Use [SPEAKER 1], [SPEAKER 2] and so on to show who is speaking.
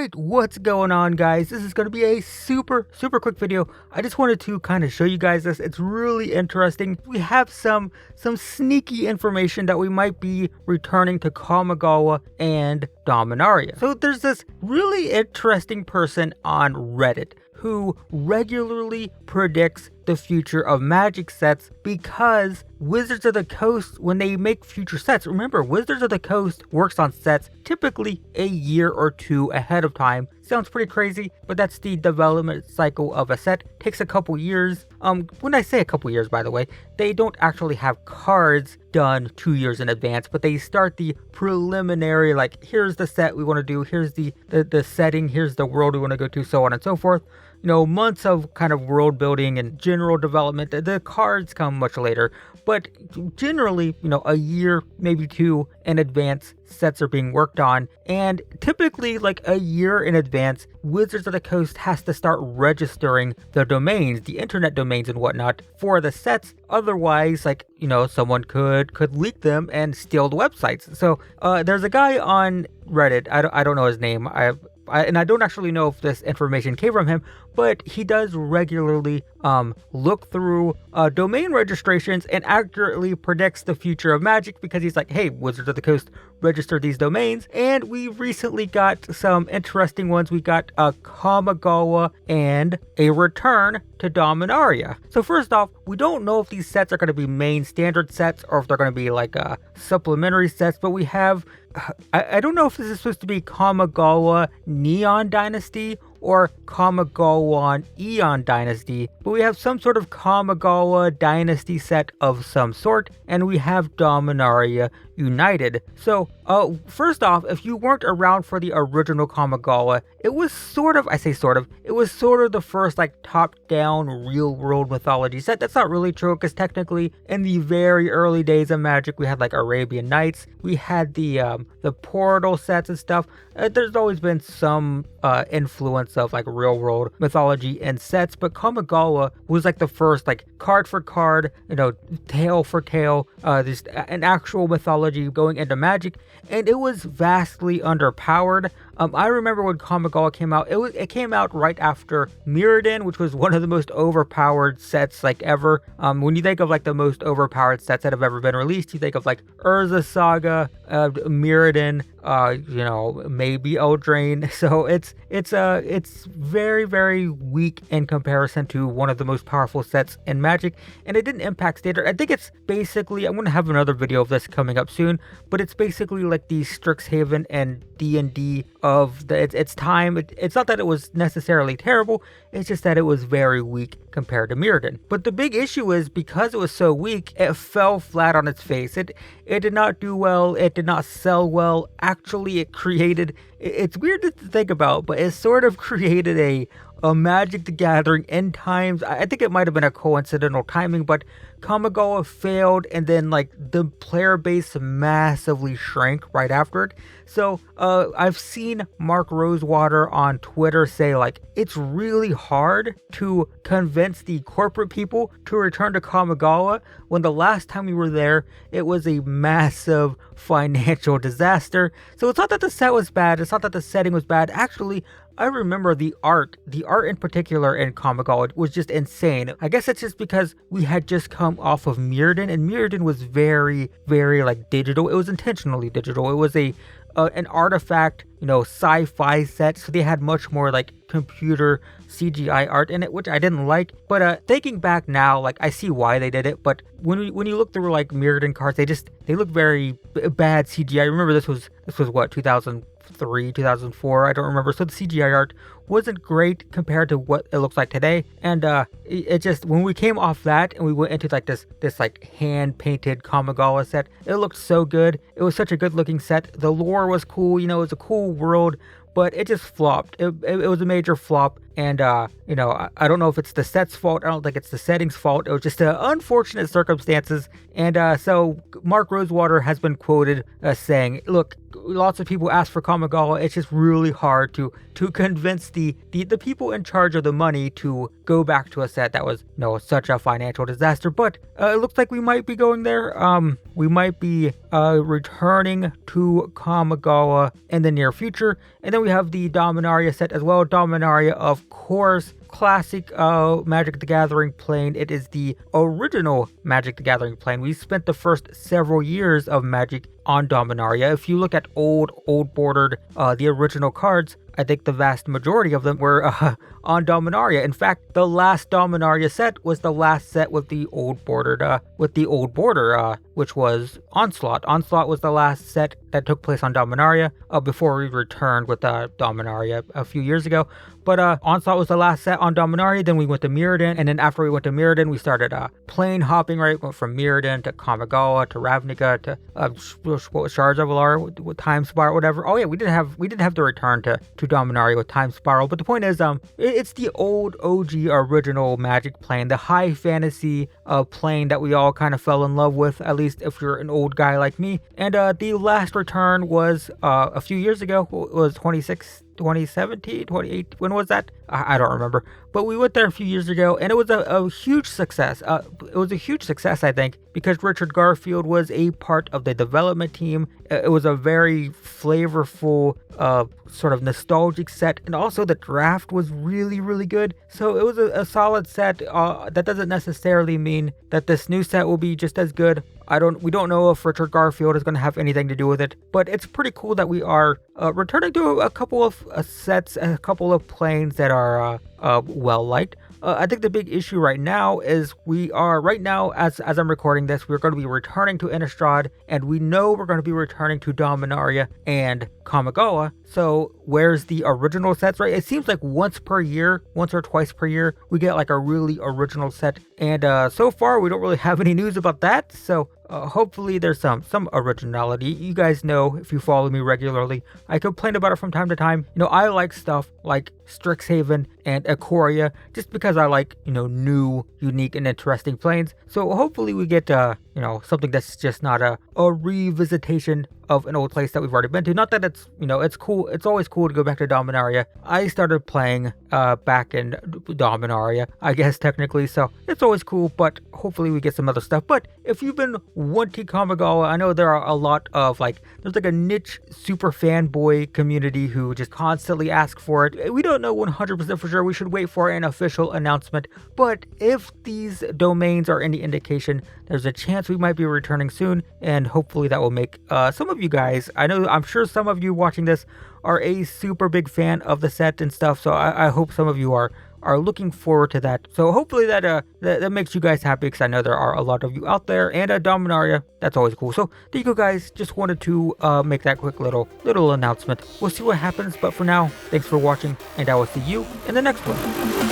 [SPEAKER 1] Alright, what's going on, guys? This is going to be a super quick video. I just wanted to kind of show you guys this. It's really interesting. We have some sneaky information that we might be returning to Kamigawa and Dominaria. So there's this really interesting person on Reddit who regularly predicts the future of Magic sets because Wizards of the Coast, when they make future sets, remember, Wizards of the Coast works on sets typically a year or two ahead of time. Sounds pretty crazy, but that's the development cycle of a set. Takes a couple years. When I say a couple years, by the way, they don't actually have cards done 2 years in advance, but they start the preliminary, like, here's the set we want to do, here's the setting, here's the world we want to go to, so on and so forth. You know, months of kind of world building and general development. The cards come much later, but generally, you know, a year, maybe two in advance, sets are being worked on. And typically, like a year in advance, Wizards of the Coast has to start registering the domains, the internet domains and whatnot for the sets. Otherwise, like, you know, someone could leak them and steal the websites. So there's a guy on Reddit, I don't know his name, and I don't actually know if this information came from him, but he does regularly look through domain registrations and accurately predicts the future of Magic because he's like, hey, Wizards of the Coast, register these domains. And we recently got some interesting ones. We got Kamigawa and a return to Dominaria. So first off, we don't know if these sets are going to be main standard sets or if they're going to be like supplementary sets, but we have, I don't know if this is supposed to be Kamigawa Neon Dynasty or Kamigawa Eon Dynasty, but we have some sort of Kamigawa Dynasty set of some sort, and we have Dominaria United. So, first off, if you weren't around for the original Kamigawa, it was sort of, it was sort of the first, like, top-down real-world mythology set. That's not really true, because technically, in the very early days of Magic, we had, like, Arabian Nights, we had the Portal sets and stuff. There's always been some influence of, like, real-world mythology and sets, but Kamigawa was, like, the first, like, card for card, you know, tale for tale, just an actual mythology going into Magic, and it was vastly underpowered. I remember when Kamigawa came out, it came out right after Mirrodin, which was one of the most overpowered sets, like, ever. When you think of, like, the most overpowered sets that have ever been released, you think of, like, Urza Saga, Mirrodin, you know, maybe Eldraine. So it's very weak in comparison to one of the most powerful sets in Magic, and it didn't impact standard. I think it's basically, I'm going to have another video of this coming up soon, but it's basically like the Strixhaven and D&D of its time. It's not that it was necessarily terrible, it's just that it was very weak compared to Mirrodin. But the big issue is, because it was so weak, it fell flat on its face. It did not do well, it did not sell well. Actually, it created, it's weird to think about, but it sort of created a Magic the Gathering end times. I think it might have been a coincidental timing, but Kamigawa failed, and then, like, the player base massively shrank right after it. So I've seen Mark Rosewater on Twitter say, like, it's really hard to convince the corporate people to return to Kamigawa when the last time we were there, it was a massive financial disaster. So it's not that the set was bad, it's not that the setting was bad. Actually, I remember the art in particular in Kamigawa was just insane. I guess it's just because we had just come off of Mirrodin, and Mirrodin was very like digital. It was intentionally digital. It was an artifact, you know, sci-fi set, so they had much more like computer CGI art in it, which I didn't like. But thinking back now, like, I see why they did it. But when you look through, like, Mirrodin cards, they look very bad CGI. Remember, this was what, 2003, 2004, I don't remember. So the CGI art wasn't great compared to what it looks like today. And it just, when we came off that and we went into like this like hand painted Kamigawa set, it looked so good. It was such a good looking set. The lore was cool, you know, it was a cool world, but it just flopped. It was a major flop. and you know, I don't know if it's the set's fault. I don't think it's the setting's fault. It was just unfortunate circumstances. And so Mark Rosewater has been quoted as saying, look, lots of people ask for Kamigawa. It's just really hard to convince the people in charge of the money to go back to a set that was, you know, such a financial disaster. But it looks like we might be going there. We might be returning to Kamigawa in the near future. And then we have the Dominaria set as well. Dominaria, of course, classic Magic the Gathering plane. It is the original Magic the Gathering plane. We spent the first several years of Magic on Dominaria. If you look at old bordered, the original cards, I think the vast majority of them were on Dominaria. In fact, the last Dominaria set was the last set with the old bordered, border, which was Onslaught. Onslaught was the last set that took place on Dominaria before we returned with Dominaria a few years ago. But Onslaught was the last set on Dominaria. Then we went to Mirrodin, and then after we went to Mirrodin, we started plane hopping. Right, went from Mirrodin to Kamigawa to Ravnica to Shards of Alar with Time Spiral, whatever. Oh yeah, we didn't have to return to Dominaria with Time Spiral. But the point is, it's the old OG original Magic plane, the high fantasy plane that we all kind of fell in love with, at least if you're an old guy like me. And the last return was a few years ago. It was 2017, 2018, when was that? I don't remember. But we went there a few years ago, and it was a huge success. It was a huge success, I think, because Richard Garfield was a part of the development team. It was a very flavorful, sort of nostalgic set, and also the draft was really, really good. So it was a solid set. That doesn't necessarily mean that this new set will be just as good. We don't know if Richard Garfield is going to have anything to do with it, but it's pretty cool that we are returning to a couple of sets, a couple of planes that are well liked. I think the big issue right now is as I'm recording this, we're going to be returning to Innistrad, and we know we're going to be returning to Dominaria and Kamigawa. So where's the original sets, right? It seems like once or twice per year, we get like a really original set. And so far, we don't really have any news about that. So hopefully there's some originality. You guys know, if you follow me regularly, I complain about it from time to time. You know, I like stuff like Strixhaven and Ikoria just because I like, you know, new, unique, and interesting planes. So hopefully we get, you know, something that's just not a revisitation of an old place that we've already been to. Not that it's, you know, it's cool. It's always cool to go back to Dominaria. I started playing back in Dominaria, I guess, technically. So it's always cool, but hopefully we get some other stuff. But if you've been wanting Kamigawa, I know there are a lot of, there's like a niche super fanboy community who just constantly ask for it. We don't know 100% for sure. We should wait for an official announcement. But if these domains are any indication, there's a chance we might be returning soon, and hopefully that will make some of you guys, I'm sure some of you watching this are a super big fan of the set and stuff, so I hope some of you are looking forward to that. So hopefully that makes you guys happy, because I know there are a lot of you out there. And Dominaria, that's always cool. So there you go, guys. Just wanted to make that quick little announcement. We'll see what happens, but for now, thanks for watching, and I will see you in the next one.